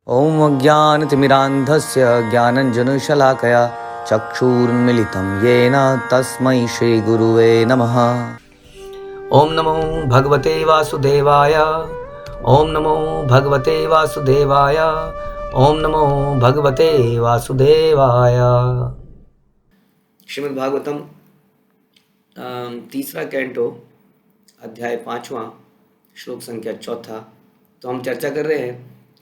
ॐ अज्ञानतिमिरान्धस्य ज्ञानञ्जनशलाकया चक्षुरुन्मिलितं येन तस्मै श्रीगुरुवे नमः। ॐ नमो भगवते वासुदेवाय। ॐ नमो भगवते वासुदेवाय। ॐ नमो भगवते वासुदेवाय। श्रीमद् भागवतम तीसरा कैंटो अध्याय 5वां श्लोक संख्या 4। तो हम चर्चा कर रहे हैं,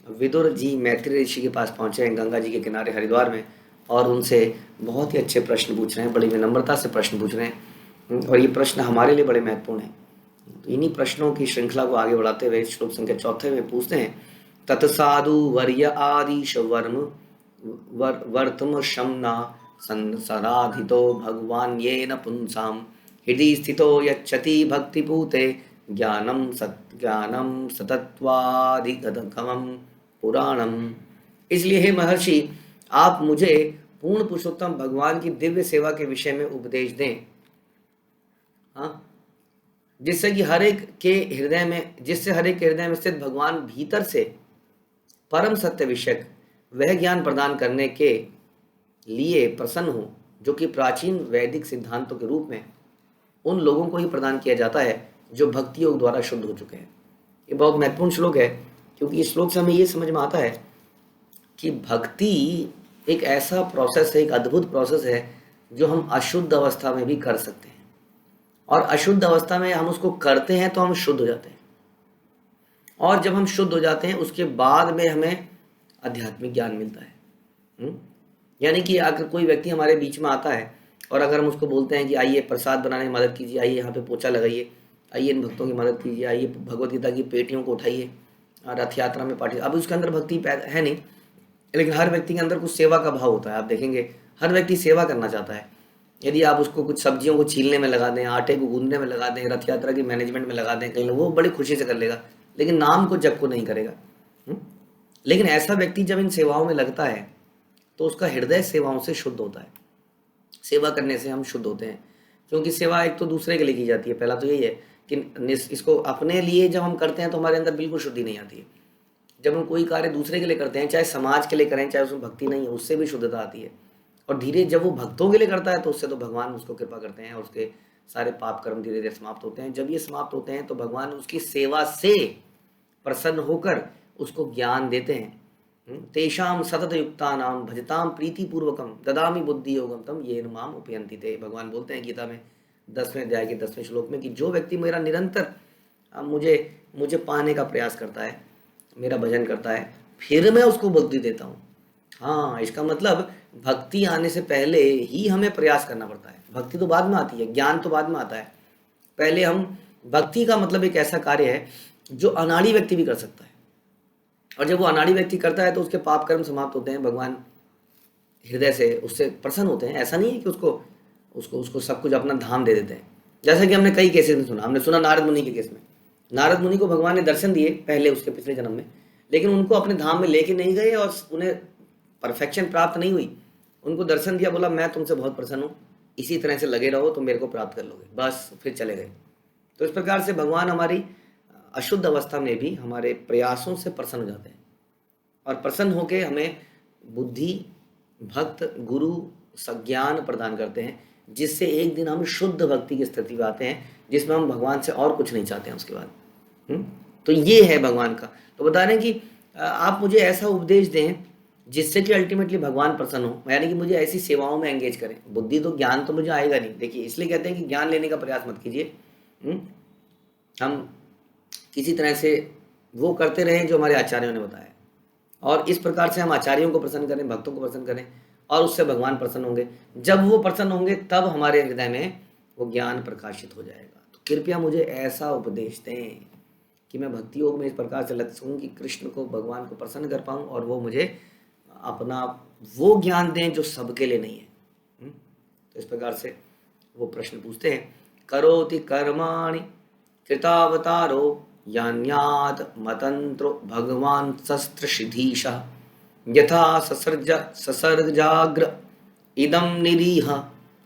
विदुर जी मैत्री ऋषि के पास पहुँचे हैं गंगा जी के किनारे हरिद्वार में, और उनसे बहुत ही अच्छे प्रश्न पूछ रहे हैं, बड़ी विनम्रता से प्रश्न पूछ रहे हैं, और ये प्रश्न हमारे लिए बड़े महत्वपूर्ण हैं। तो इन्हीं प्रश्नों की श्रृंखला को आगे बढ़ाते हुए श्लोक संख्या 4 में पूछते हैं, तत्साधु वर्य आदिश वर्म वर्तम शमना संसराधितो भगवान येन पुंसाम हृदि स्थितो यच्छति भक्तिपूते ज्ञानम सतत्वाधिगतमं पुराणम। इसलिए हे महर्षि, आप मुझे पूर्ण पुरुषोत्तम भगवान की दिव्य सेवा के विषय में उपदेश दें, हाँ, जिससे हर एक के हृदय में स्थित भगवान भीतर से परम सत्य विषयक वह ज्ञान प्रदान करने के लिए प्रसन्न हो, जो कि प्राचीन वैदिक सिद्धांतों के रूप में उन लोगों को ही प्रदान किया जाता है जो भक्ति योग द्वारा शुद्ध हो चुके हैं। ये बहुत महत्वपूर्ण श्लोक है, क्योंकि इस श्लोक से हमें ये समझ में आता है कि भक्ति एक ऐसा प्रोसेस है, एक अद्भुत प्रोसेस है, जो हम अशुद्ध अवस्था में भी कर सकते हैं, और अशुद्ध अवस्था में हम उसको करते हैं तो हम शुद्ध हो जाते हैं, और जब हम शुद्ध हो जाते हैं उसके बाद में हमें आध्यात्मिक ज्ञान मिलता है। यानी कि अगर कोई व्यक्ति हमारे बीच में आता है और अगर हम उसको बोलते हैं कि आइए प्रसाद बनाने में मदद कीजिए, आइए यहाँ पे पोछा लगाइए, आइए इन भक्तों की मदद कीजिए, आइए भगवत गीता की पेटियों को उठाइए, रथ यात्रा में पार्टी, अब उसके अंदर भक्ति है नहीं, लेकिन हर व्यक्ति के अंदर कुछ सेवा का भाव होता है। आप देखेंगे हर व्यक्ति सेवा करना चाहता है। यदि आप उसको कुछ सब्जियों को छीलने में लगा दें, आटे को गूंदने में लगा दें, रथ यात्रा की मैनेजमेंट में लगा दें, कहीं वो बड़ी खुशी से कर लेगा, लेकिन नाम को जप को नहीं करेगा। लेकिन ऐसा व्यक्ति जब इन सेवाओं में लगता है तो उसका हृदय सेवाओं से शुद्ध होता है। सेवा करने से हम शुद्ध होते हैं, क्योंकि सेवा एक तो दूसरे के लिए की जाती है। पहला तो यही है कि इसको अपने लिए जब हम करते हैं तो हमारे अंदर बिल्कुल शुद्धि नहीं आती है। जब हम कोई कार्य दूसरे के लिए करते हैं, चाहे समाज के लिए करें, चाहे उसमें भक्ति नहीं है, उससे भी शुद्धता आती है। और धीरे जब वो भक्तों के लिए करता है तो उससे तो भगवान उसको कृपा करते हैं, और उसके सारे पाप कर्म धीरे धीरे समाप्त होते हैं। जब ये समाप्त होते हैं तो भगवान उसकी सेवा से प्रसन्न होकर उसको ज्ञान देते हैं। तेषाम सतत युक्तानाम भजताम प्रीतिपूर्वकम ददामि बुद्धि योगम तम येन माम उपयन्ति ते। भगवान बोलते हैं गीता में 10वें अध्याय के 10वें श्लोक में कि जो व्यक्ति मेरा निरंतर मुझे पाने का प्रयास करता है, मेरा भजन करता है, फिर मैं उसको बुद्धि देता हूँ। हाँ, इसका मतलब भक्ति आने से पहले ही हमें प्रयास करना पड़ता है। भक्ति तो बाद में आती है, ज्ञान तो बाद में आता है। पहले हम भक्ति का मतलब एक ऐसा कार्य है जो अनाड़ी व्यक्ति भी कर सकता है, और जब वो अनाड़ी व्यक्ति करता है तो उसके पाप कर्म समाप्त होते हैं। भगवान हृदय से उससे प्रसन्न होते हैं। ऐसा नहीं है कि उसको सब कुछ अपना धाम दे देते हैं, जैसा कि हमने कई केसेस में सुना। हमने सुना नारद मुनि के केस में, नारद मुनि को भगवान ने दर्शन दिए पहले उसके पिछले जन्म में, लेकिन उनको अपने धाम में लेके नहीं गए और उन्हें परफेक्शन प्राप्त नहीं हुई। उनको दर्शन दिया, बोला मैं तुमसे बहुत प्रसन्न हूँ, इसी तरह से लगे रहो तो मेरे को प्राप्त कर लोगे, बस फिर चले गए। तो इस प्रकार से भगवान हमारी अशुद्ध अवस्था में भी हमारे प्रयासों से प्रसन्न हो जाते हैं, और प्रसन्न होकर हमें बुद्धि, भक्त, गुरु, सज्ञान प्रदान करते हैं, जिससे एक दिन हम शुद्ध भक्ति की स्थिति में आते हैं, जिसमें हम भगवान से और कुछ नहीं चाहते हैं उसके बाद। तो ये है भगवान का। तो बता रहे हैं कि आप मुझे ऐसा उपदेश दें जिससे कि अल्टीमेटली भगवान प्रसन्न हो, यानी कि मुझे ऐसी सेवाओं में एंगेज करें। बुद्धि तो ज्ञान तो मुझे आएगा नहीं। देखिए, इसलिए कहते हैं कि ज्ञान लेने का प्रयास मत कीजिए। हम किसी तरह से वो करते रहें जो हमारे आचार्यों ने बताया, और इस प्रकार से हम आचार्यों को प्रसन्न करें, भक्तों को प्रसन्न करें, और उससे भगवान प्रसन्न होंगे। जब वो प्रसन्न होंगे तब हमारे हृदय में वो ज्ञान प्रकाशित हो जाएगा। तो कृपया मुझे ऐसा उपदेश दें कि मैं भक्ति योग में इस प्रकार से लग सकूँ कि कृष्ण को, भगवान को प्रसन्न कर पाऊँ, और वो मुझे अपना वो ज्ञान दें जो सबके लिए नहीं है। तो इस प्रकार से वो प्रश्न पूछते हैं, करोति कर्माणि कृतावतारो यान्यात् मतंत्रो भगवान शस्त्र शिधीशः यथा ससर्जाग्र इदम निरीह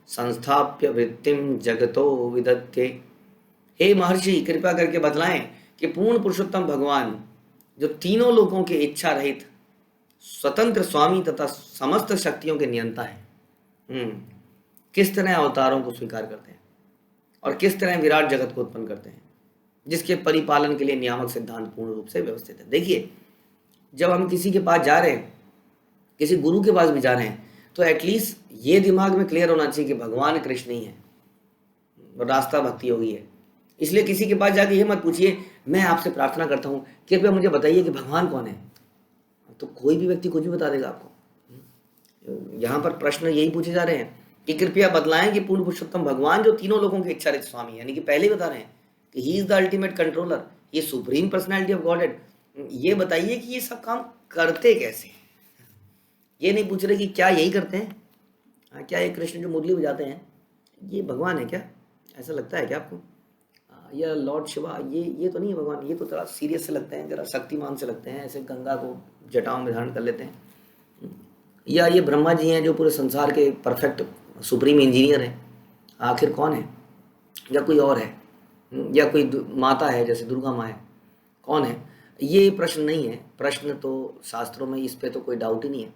संस्थाप्य वृत्तिम जगतो विदत्ते। हे महर्षि, कृपा करके बतलाएं कि पूर्ण पुरुषोत्तम भगवान जो तीनों लोगों के इच्छा रहित स्वतंत्र स्वामी तथा समस्त शक्तियों के नियंता है। किस तरह अवतारों को स्वीकार करते हैं और किस तरह विराट जगत को उत्पन्न करते हैं, जिसके परिपालन के लिए नियामक सिद्धांत पूर्ण रूप से व्यवस्थित है। देखिए, जब हम किसी के पास जा रहे हैं, किसी गुरु के पास भी जा रहे हैं, तो एटलीस्ट ये दिमाग में क्लियर होना चाहिए कि भगवान कृष्ण ही है और रास्ता भक्ति योगी है। इसलिए किसी के पास जाके ये मत पूछिए मैं आपसे प्रार्थना करता हूँ कृपया मुझे बताइए कि भगवान कौन है, तो कोई भी व्यक्ति कुछ भी बता देगा आपको। यहाँ पर प्रश्न यही पूछे जा रहे हैं कि कृपया बतलाएं कि पूर्ण पुरुषोत्तम भगवान जो तीनों लोगों के इच्छारित स्वामी, यानी कि पहले ही बता रहे हैं कि he is the ultimate controller, ये सुप्रीम पर्सनैलिटी ऑफ गॉडहेड, ये बताइए कि ये सब काम करते कैसे हैं। ये नहीं पूछ रहे कि क्या यही करते हैं, क्या ये कृष्ण जो मुरली बजाते हैं ये भगवान है क्या, ऐसा लगता है क्या आपको, या लॉर्ड शिवा ये तो नहीं है भगवान, ये तो थोड़ा सीरियस से लगते हैं, जरा शक्तिमान से लगते हैं, ऐसे गंगा को जटाओं में धारण कर लेते हैं, या ये ब्रह्मा जी हैं जो पूरे संसार के परफेक्ट सुप्रीम इंजीनियर हैं, आखिर कौन है, या कोई और है, या कोई माता है जैसे दुर्गा माँ है, कौन है। ये प्रश्न नहीं है, प्रश्न तो शास्त्रों में इस पे तो कोई डाउट ही नहीं है।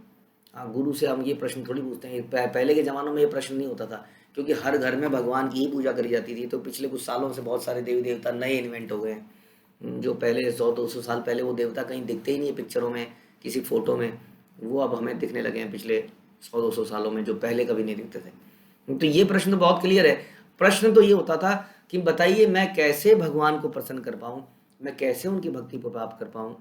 हाँ, गुरु से हम ये प्रश्न थोड़ी पूछते हैं, पहले के ज़मानों में ये प्रश्न नहीं होता था क्योंकि हर घर में भगवान की ही पूजा करी जाती थी। तो पिछले कुछ सालों से बहुत सारे देवी देवता नए इन्वेंट हो गए हैं, जो पहले 100-200 साल पहले वो देवता कहीं दिखते ही नहीं है पिक्चरों में, किसी फोटो में, वो अब हमें दिखने लगे हैं पिछले 100-200 सालों में, जो पहले कभी नहीं दिखते थे। तो ये प्रश्न तो बहुत क्लियर है। प्रश्न तो ये होता था कि बताइए मैं कैसे भगवान को प्रसन्न कर पाऊँ, मैं कैसे उनकी भक्ति को प्राप्त कर पाऊँ,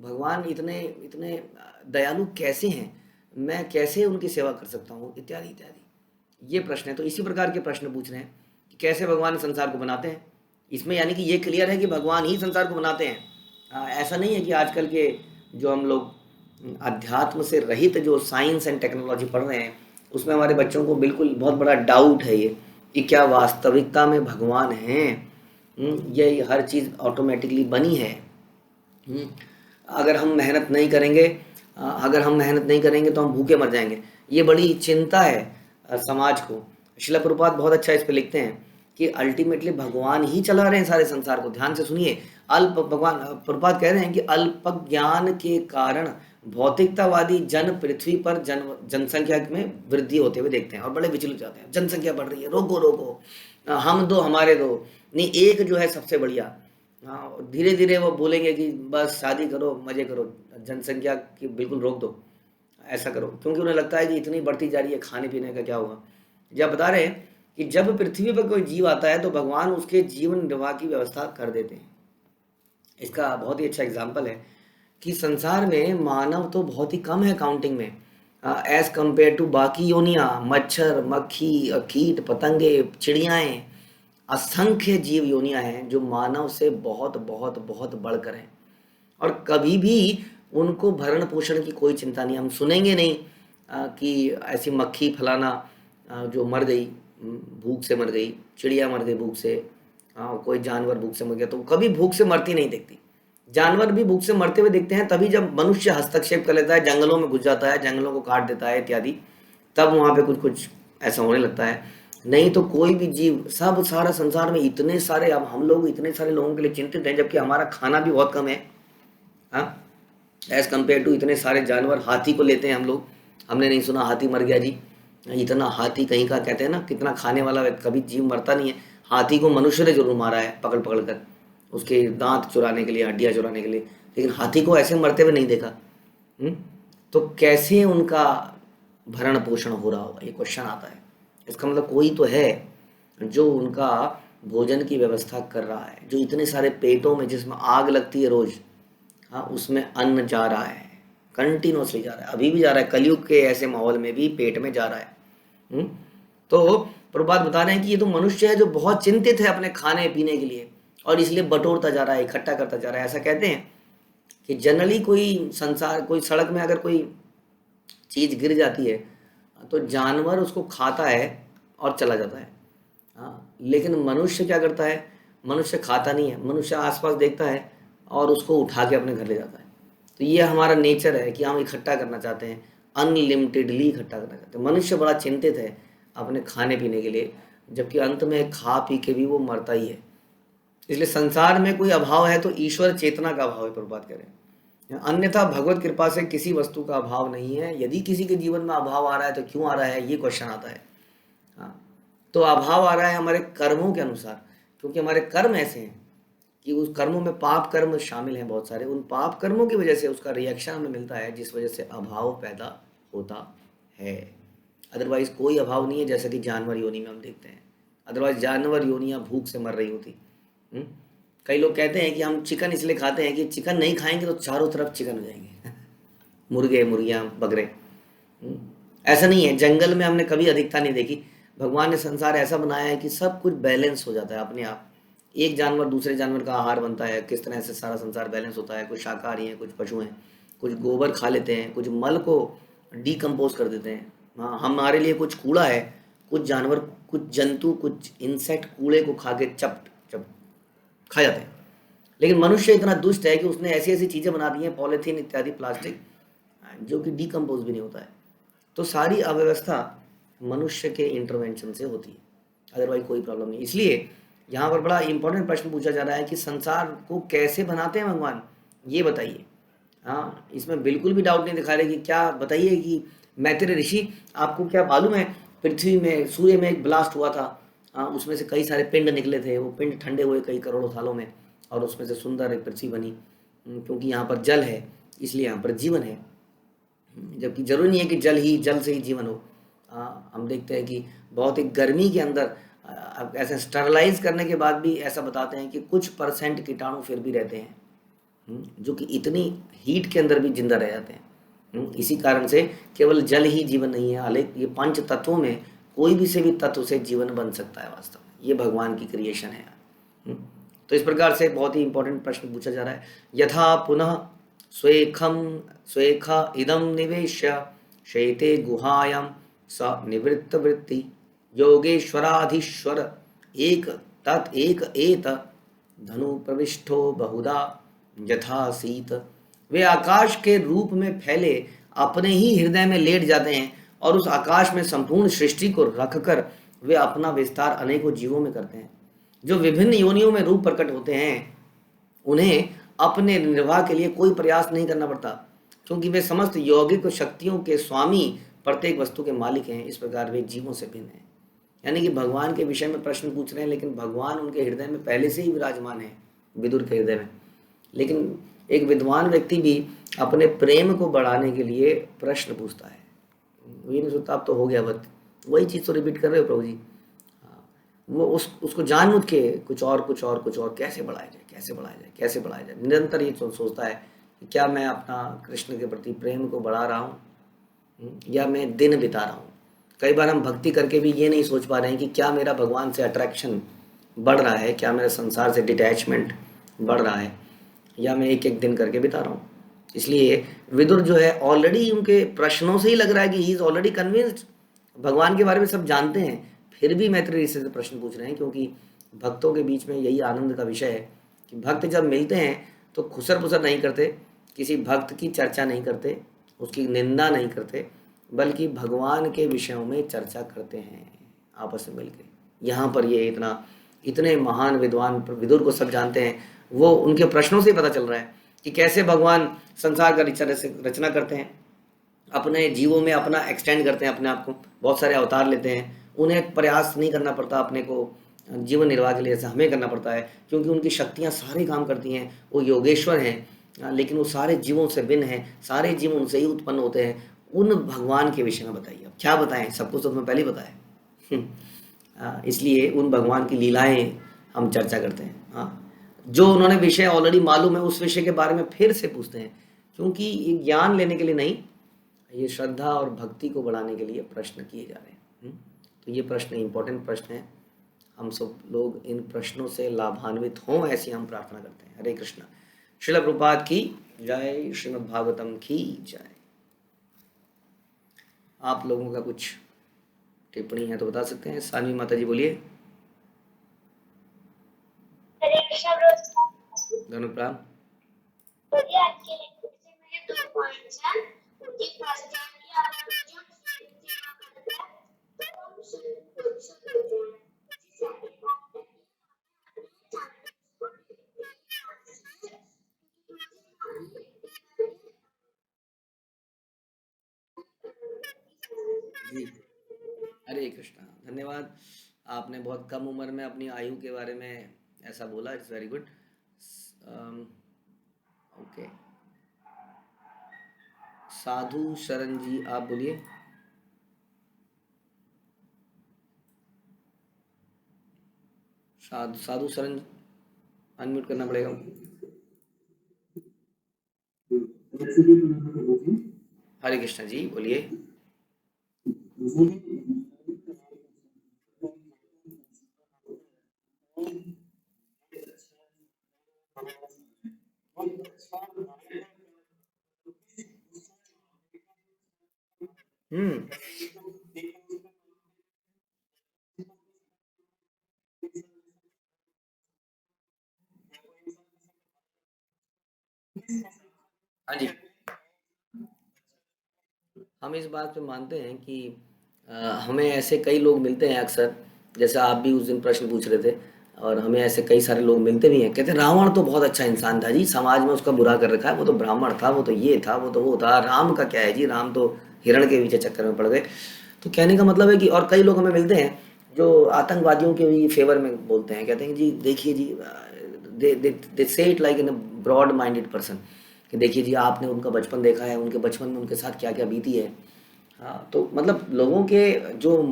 भगवान इतने इतने दयालु कैसे हैं, मैं कैसे उनकी सेवा कर सकता हूँ, इत्यादि इत्यादि ये प्रश्न है। तो इसी प्रकार के प्रश्न पूछ रहे हैं कि कैसे भगवान संसार को बनाते हैं। इसमें यानी कि ये क्लियर है कि भगवान ही संसार को बनाते हैं। ऐसा नहीं है कि आजकल के जो हम लोग अध्यात्म से रहित जो साइंस एंड टेक्नोलॉजी पढ़ रहे हैं उसमें हमारे बच्चों को बिल्कुल बहुत बड़ा डाउट है ये कि क्या वास्तविकता में भगवान हैं, ये हर चीज़ ऑटोमेटिकली बनी है। अगर हम मेहनत नहीं करेंगे तो हम भूखे मर जाएंगे। ये बड़ी चिंता है समाज को। श्रील प्रभुपाद बहुत अच्छा इस पे लिखते हैं कि अल्टीमेटली भगवान ही चला रहे हैं सारे संसार को। ध्यान से सुनिए, भगवान प्रभुपाद कह रहे हैं कि अल्प ज्ञान के कारण भौतिकतावादी जन पृथ्वी पर जनसंख्या में वृद्धि होते हुए देखते हैं और बड़े विचलित हो जाते हैं। जनसंख्या बढ़ रही है, रोको रोको, हम दो हमारे दो नहीं, एक जो है सबसे बढ़िया। धीरे धीरे वो बोलेंगे कि बस शादी करो, मजे करो, जनसंख्या की बिल्कुल रोक दो, ऐसा करो, क्योंकि उन्हें लगता है कि इतनी बढ़ती जा रही है, खाने पीने का क्या होगा। जब बता रहे हैं कि जब पृथ्वी पर कोई जीव आता है तो भगवान उसके जीवन निर्वाह की व्यवस्था कर देते हैं। इसका बहुत ही अच्छा एग्जाम्पल है कि संसार में मानव तो बहुत ही कम है काउंटिंग में, एज कंपेयर टू बाकी योनियाँ, मच्छर, मक्खी, कीट पतंगे, चिड़ियाएँ, असंख्य जीव योनियाँ हैं जो मानव से बहुत बहुत बहुत बढ़कर हैं और कभी भी उनको भरण पोषण की कोई चिंता नहीं। हम सुनेंगे नहीं कि ऐसी मक्खी फलाना जो मर गई, भूख से मर गई, चिड़िया मर गई भूख से, कोई जानवर भूख से मर गया, तो कभी भूख से मरती नहीं देखती। जानवर भी भूख से मरते हुए दिखते हैं तभी जब मनुष्य हस्तक्षेप कर लेता है, जंगलों में घुस जाता है, जंगलों को काट देता है इत्यादि, तब वहाँ पे कुछ कुछ ऐसा होने लगता है। नहीं तो कोई भी जीव, सब सारा संसार में इतने सारे, अब हम लोग इतने सारे लोगों के लिए चिंतित हैं जबकि हमारा खाना भी बहुत कम है, हाँ, एज कम्पेयर टू इतने सारे जानवर। हाथी को लेते हैं हम लोग, हमने नहीं सुना हाथी मर गया जी, इतना हाथी कहीं का, कहते हैं ना कितना खाने वाला, कभी जीव मरता नहीं है। हाथी को मनुष्य ने जरूर मारा है पकड़ पकड़ कर, उसके दांत चुराने के लिए, हड्डियाँ चुराने के लिए, लेकिन हाथी को ऐसे मरते हुए नहीं देखा। तो कैसे उनका भरण पोषण हो रहा होगा, ये क्वेश्चन आता है। इसका मतलब कोई तो है जो उनका भोजन की व्यवस्था कर रहा है, जो इतने सारे पेटों में जिसमें आग लगती है रोज, हाँ, उसमें अन्न जा रहा है, कंटिन्यूसली जा रहा है, अभी भी जा रहा है, कलयुग के ऐसे माहौल में भी पेट में जा रहा है। तो प्रभुपाद बता रहे हैं कि ये तो मनुष्य है जो बहुत चिंतित है अपने खाने पीने के लिए और इसलिए बटोरता जा रहा है, इकट्ठा करता जा रहा है। ऐसा कहते हैं कि जनरली कोई सड़क में अगर कोई चीज़ गिर जाती है तो जानवर उसको खाता है और चला जाता है, हाँ, लेकिन मनुष्य क्या करता है, मनुष्य खाता नहीं है, मनुष्य आसपास देखता है और उसको उठा के अपने घर ले जाता है। तो ये हमारा नेचर है कि हम इकट्ठा करना चाहते हैं, अनलिमिटेडली इकट्ठा करना चाहते हैं। मनुष्य बड़ा चिंतित है अपने खाने पीने के लिए, जबकि अंत में खा पी के भी वो मरता ही है। इसलिए संसार में कोई अभाव है तो ईश्वर चेतना का अभाव है, प्रभुपाद कह रहे हैं। अन्यथा भगवत कृपा से किसी वस्तु का अभाव नहीं है। यदि किसी के जीवन में अभाव आ रहा है तो क्यों आ रहा है, ये क्वेश्चन आता है। हाँ, तो अभाव आ रहा है हमारे कर्मों के अनुसार, क्योंकि हमारे कर्म ऐसे हैं कि उस कर्मों में पाप कर्म शामिल हैं बहुत सारे। उन पाप कर्मों की वजह से उसका रिएक्शन हमें मिलता है, जिस वजह से अभाव पैदा होता है। अदरवाइज कोई अभाव नहीं है, जैसा कि जानवर योनि में हम देखते हैं। अदरवाइज जानवर योनियां भूख से मर रही होती। हम्म? कई लोग कहते हैं कि हम चिकन इसलिए खाते हैं कि चिकन नहीं खाएंगे तो चारों तरफ चिकन हो जाएंगे मुर्गे मुर्गियां बकरे। हम्म? ऐसा नहीं है, जंगल में हमने कभी अधिकता नहीं देखी। भगवान ने संसार ऐसा बनाया है कि सब कुछ बैलेंस हो जाता है अपने आप। एक जानवर दूसरे जानवर का आहार बनता है, किस तरह से सारा संसार बैलेंस होता है। कुछ शाकाहारी हैं, कुछ पशु हैं, कुछ गोबर खा लेते हैं, कुछ मल को डिकम्पोज कर देते हैं। हाँ, हमारे लिए कुछ कूड़ा है। कुछ जानवर, कुछ जंतु, कुछ इंसेक्ट कूड़े को खा के चप चप खा जाते हैं। लेकिन मनुष्य इतना दुष्ट है कि उसने ऐसी ऐसी चीज़ें बना दी हैं, पॉलीथीन इत्यादि प्लास्टिक, जो कि डिकम्पोज भी नहीं होता है। तो सारी अव्यवस्था मनुष्य के इंटरवेंशन से होती है, अदरवाइज कोई प्रॉब्लम नहीं। इसलिए यहाँ पर बड़ा इंपॉर्टेंट प्रश्न पूछा जा रहा है कि संसार को कैसे बनाते हैं भगवान, ये बताइए। हाँ, इसमें बिल्कुल भी डाउट नहीं दिखा रहे कि क्या बताइए कि मैत्रेय ऋषि, आपको क्या मालूम है पृथ्वी में सूर्य में एक ब्लास्ट हुआ था। हाँ, उसमें से कई सारे पिंड निकले थे, वो पिंड ठंडे हुए कई करोड़ों सालों में, और उसमें से सुंदर एक पृथ्वी बनी। क्योंकि यहाँ पर जल है इसलिए यहाँ पर जीवन है। जबकि जरूरी नहीं है कि जल से ही जीवन हो। हम देखते हैं कि बहुत ही गर्मी के अंदर ऐसे स्टरलाइज करने के बाद भी ऐसा बताते हैं कि कुछ परसेंट कीटाणु फिर भी रहते हैं, जो कि इतनी हीट के अंदर भी जिंदा रह जाते हैं। इसी कारण से केवल जल ही जीवन नहीं है, हालांकि ये पंच तत्वों में कोई भी से भी तत्व से जीवन बन सकता है। वास्तव में ये भगवान की क्रिएशन है। तो इस प्रकार से बहुत ही इंपॉर्टेंट प्रश्न पूछा जा रहा है। यथा पुनः स्वेखम स्वेखा इदम निवेश्य शैते गुहायां स निवृत्त वृत्ति योगेश्वराधीश्वर एक तत् एक एत धनु प्रविष्टो बहुधा यथा सीत। वे आकाश के रूप में फैले अपने ही हृदय में लेट जाते हैं, और उस आकाश में संपूर्ण सृष्टि को रखकर वे अपना विस्तार अनेकों जीवों में करते हैं। जो विभिन्न योनियों में रूप प्रकट होते हैं, उन्हें अपने निर्वाह के लिए कोई प्रयास नहीं करना पड़ता, क्योंकि वे समस्त यौगिक शक्तियों के स्वामी, प्रत्येक वस्तु के मालिक हैं। इस प्रकार वे जीवों से भिन्न हैं। यानी कि भगवान के विषय में प्रश्न पूछ रहे हैं, लेकिन भगवान उनके हृदय में पहले से ही विराजमान है, विदुर के हृदय में। लेकिन एक विद्वान व्यक्ति भी अपने प्रेम को बढ़ाने के लिए प्रश्न पूछता है। ये नहीं सोचता अब तो हो गया, बस वही चीज़ तो रिपीट कर रहे हो प्रभु जी। वो उसको जानबूझ के कुछ और कुछ और कुछ और, कैसे बढ़ाया जाए, कैसे बढ़ाया जाए, कैसे बढ़ाया जाए, निरंतर ये सोचता है कि क्या मैं अपना कृष्ण के प्रति प्रेम को बढ़ा रहा हूँ या मैं दिन बिता रहा हूँ। कई बार हम भक्ति करके भी ये नहीं सोच पा रहे हैं कि क्या मेरा भगवान से अट्रैक्शन बढ़ रहा है, क्या मेरा संसार से डिटैचमेंट बढ़ रहा है, या मैं एक एक दिन करके बिता रहा हूँ। इसलिए विदुर जो है, ऑलरेडी उनके प्रश्नों से ही लग रहा है कि ही इज ऑलरेडी कन्विंस्ड, भगवान के बारे में सब जानते हैं, फिर भी मैत्रेय ऋषि से प्रश्न पूछ रहे हैं। क्योंकि भक्तों के बीच में यही आनंद का विषय है कि भक्त जब मिलते हैं तो खुसर पुसर नहीं करते, किसी भक्त की चर्चा नहीं करते, उसकी निंदा नहीं करते, बल्कि भगवान के विषयों में चर्चा करते हैं आपस में मिलकर। यहाँ पर ये इतने महान विद्वान विदुर को सब जानते हैं। वो उनके प्रश्नों से पता चल रहा है कि कैसे भगवान संसार का रचना करते हैं, अपने जीवों में अपना एक्सटेंड करते हैं अपने आप को, बहुत सारे अवतार लेते हैं। उन्हें प्रयास नहीं करना पड़ता अपने को जीवन निर्वाह के लिए, जैसे हमें करना पड़ता है, क्योंकि उनकी शक्तियाँ सारे काम करती हैं। वो योगेश्वर हैं, लेकिन वो सारे जीवों से भिन्न हैं, सारे जीव उनसे ही उत्पन्न होते हैं। उन भगवान के विषय में बताइए, अब क्या बताएं, सब कुछ तो तुम्हें पहले ही बताया। इसलिए उन भगवान की लीलाएं हम चर्चा करते हैं। हाँ, जो उन्होंने विषय ऑलरेडी मालूम है उस विषय के बारे में फिर से पूछते हैं, क्योंकि ये ज्ञान लेने के लिए नहीं, ये श्रद्धा और भक्ति को बढ़ाने के लिए प्रश्न किए जा रहे हैं। तो ये प्रश्न इंपॉर्टेंट प्रश्न है, हम सब लोग इन प्रश्नों से लाभान्वित हों, ऐसी हम प्रार्थना करते हैं। हरे कृष्ण। श्रील प्रभुपाद की जय, श्रीमद् भागवतम की जय। आप लोगों का कुछ टिप्पणी है तो बता सकते हैं। सानवी माता जी बोलिए। धनुप्राण। जी, हरे कृष्णा। धन्यवाद। आपने बहुत कम उम्र में अपनी आयु के बारे में ऐसा बोला, इट्स वेरी गुड। ओके, साधु शरण जी आप बोलिए। साधु साधु शरण, अनम्यूट करना पड़ेगा। हरे कृष्णा जी बोलिए। हम्म। हाँ जी, हम इस बात पे मानते हैं कि हमें ऐसे कई लोग मिलते हैं अक्सर, जैसे आप भी उस दिन प्रश्न पूछ रहे थे, और हमें ऐसे कई सारे लोग मिलते भी हैं, कहते हैं रावण तो बहुत अच्छा इंसान था जी, समाज में उसका बुरा कर रखा है, वो तो ब्राह्मण था, वो तो ये था, वो तो वो था, राम का क्या है जी, राम तो हिरण के पीछे चक्कर में पड़ गए। तो कहने का मतलब है कि और कई लोग हमें मिलते हैं जो आतंकवादियों के भी फेवर में बोलते हैं, कहते हैं जी देखिए जी, they say it like in a broad minded person, कि देखिए जी आपने उनका बचपन देखा है, उनके बचपन में उनके साथ क्या क्या बीती है। हाँ, तो मतलब लोगों के जो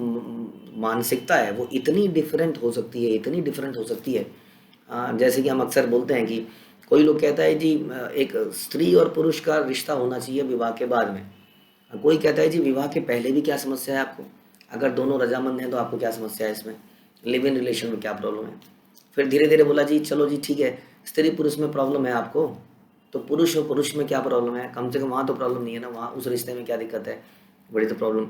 मानसिकता है वो इतनी डिफरेंट हो सकती है, इतनी डिफरेंट हो सकती है। जैसे कि हम अक्सर बोलते हैं कि कोई लोग कहता है जी एक स्त्री और पुरुष का रिश्ता होना चाहिए विवाह के बाद में। कोई कहता है जी विवाह के पहले भी क्या समस्या है आपको, अगर दोनों रजामंद हैं तो आपको क्या समस्या है इसमें, लिव इन रिलेशन में क्या प्रॉब्लम है। फिर धीरे धीरे बोला जी चलो जी ठीक है, स्त्री पुरुष में प्रॉब्लम है आपको, तो पुरुष और पुरुष में क्या प्रॉब्लम है, कम से कम वहाँ तो प्रॉब्लम नहीं है ना, वहाँ उस रिश्ते में क्या दिक्कत है, बड़ी तो प्रॉब्लम।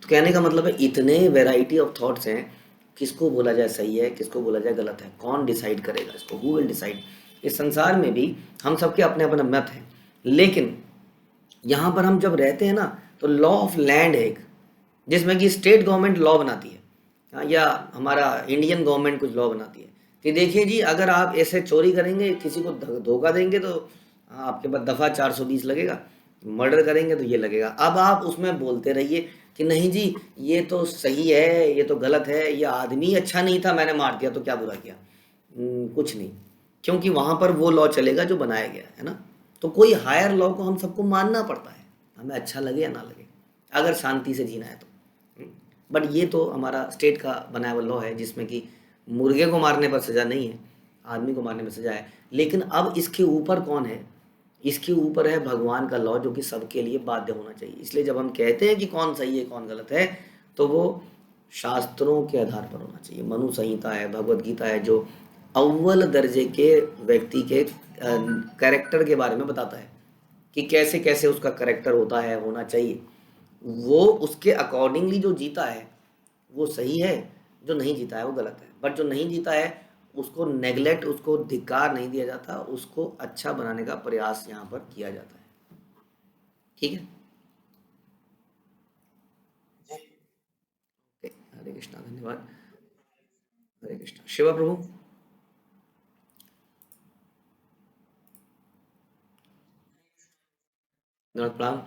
तो कहने का मतलब है इतने वैरायटी ऑफ थॉट्स हैं, किसको बोला जाए सही है, किसको बोला जाए गलत है, कौन डिसाइड करेगा इसको, हु विल डिसाइड। इस संसार में भी हम सबके अपने अपने मत हैं, लेकिन यहाँ पर हम जब रहते हैं ना, तो लॉ ऑफ लैंड है एक, जिसमें कि स्टेट गवर्नमेंट लॉ बनाती है, हाँ, या हमारा इंडियन गवर्नमेंट कुछ लॉ बनाती है कि देखिए जी अगर आप ऐसे चोरी करेंगे, किसी को धोखा देंगे तो आपके पास दफ़ा 420 लगेगा, मर्डर करेंगे तो ये लगेगा। अब आप उसमें बोलते रहिए कि नहीं जी ये तो सही है, ये तो गलत है, ये आदमी अच्छा नहीं था मैंने मार दिया तो क्या बुरा किया। कुछ नहीं, क्योंकि वहाँ पर वो लॉ चलेगा जो बनाया गया है ना। तो कोई हायर लॉ को हम सबको मानना पड़ता है, हमें अच्छा लगे या ना लगे, अगर शांति से जीना है तो। बट ये तो हमारा स्टेट का बनाया हुआ लॉ है, जिसमें कि मुर्गे को मारने पर सज़ा नहीं है, आदमी को मारने पर सज़ा है। लेकिन अब इसके ऊपर कौन है, इसके ऊपर है भगवान का लॉ, जो कि सबके लिए बाध्य होना चाहिए। इसलिए जब हम कहते हैं कि कौन सही है कौन गलत है, तो वो शास्त्रों के आधार पर होना चाहिए। मनु संहिता है, भगवत गीता है, जो अव्वल दर्जे के व्यक्ति के कैरेक्टर के बारे में बताता है कि कैसे कैसे उसका करेक्टर होता है, होना चाहिए। वो उसके अकॉर्डिंगली जो जीता है वो सही है, जो नहीं जीता है वो गलत है। बट जो नहीं जीता है उसको नेग्लेक्ट, उसको धिक्कार नहीं दिया जाता, उसको अच्छा बनाने का प्रयास यहाँ पर किया जाता है। ठीक है। ओके, हरे कृष्णा, धन्यवाद। हरे कृष्णा, शिवा प्रभु। धन्यवाद, प्रणाम।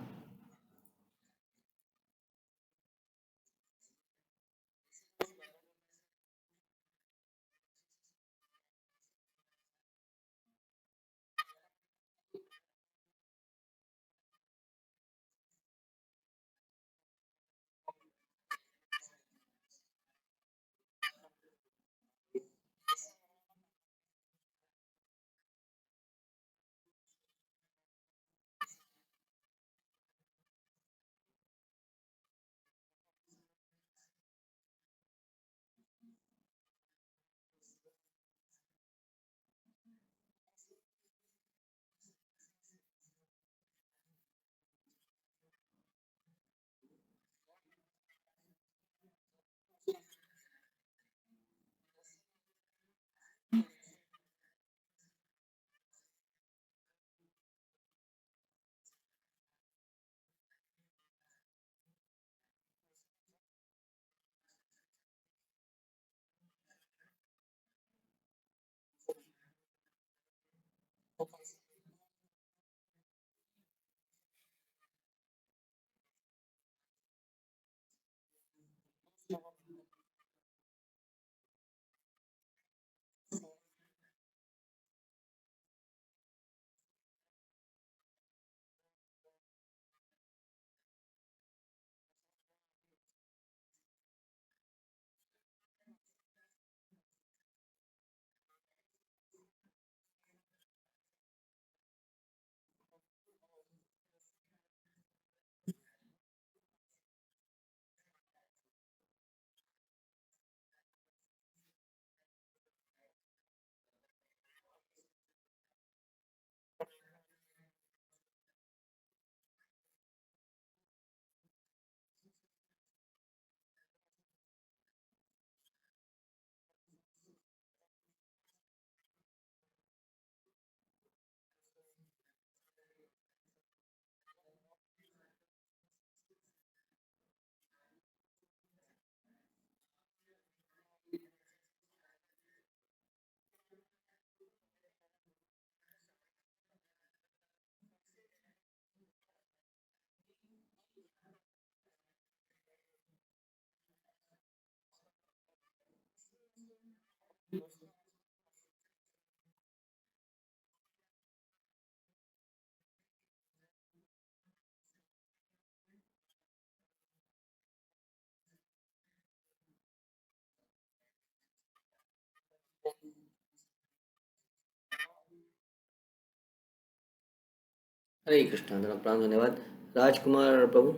हरे कृष्णा, प्राण धन्यवाद। राजकुमार प्रभु।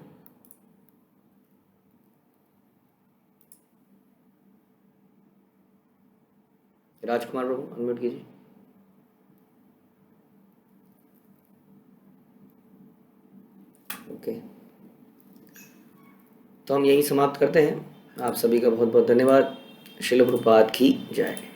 राजकुमार प्रभु अनम्यूट कीजिए। ओके, तो हम यही समाप्त करते हैं। आप सभी का बहुत बहुत धन्यवाद। श्रील प्रभुपाद की जय।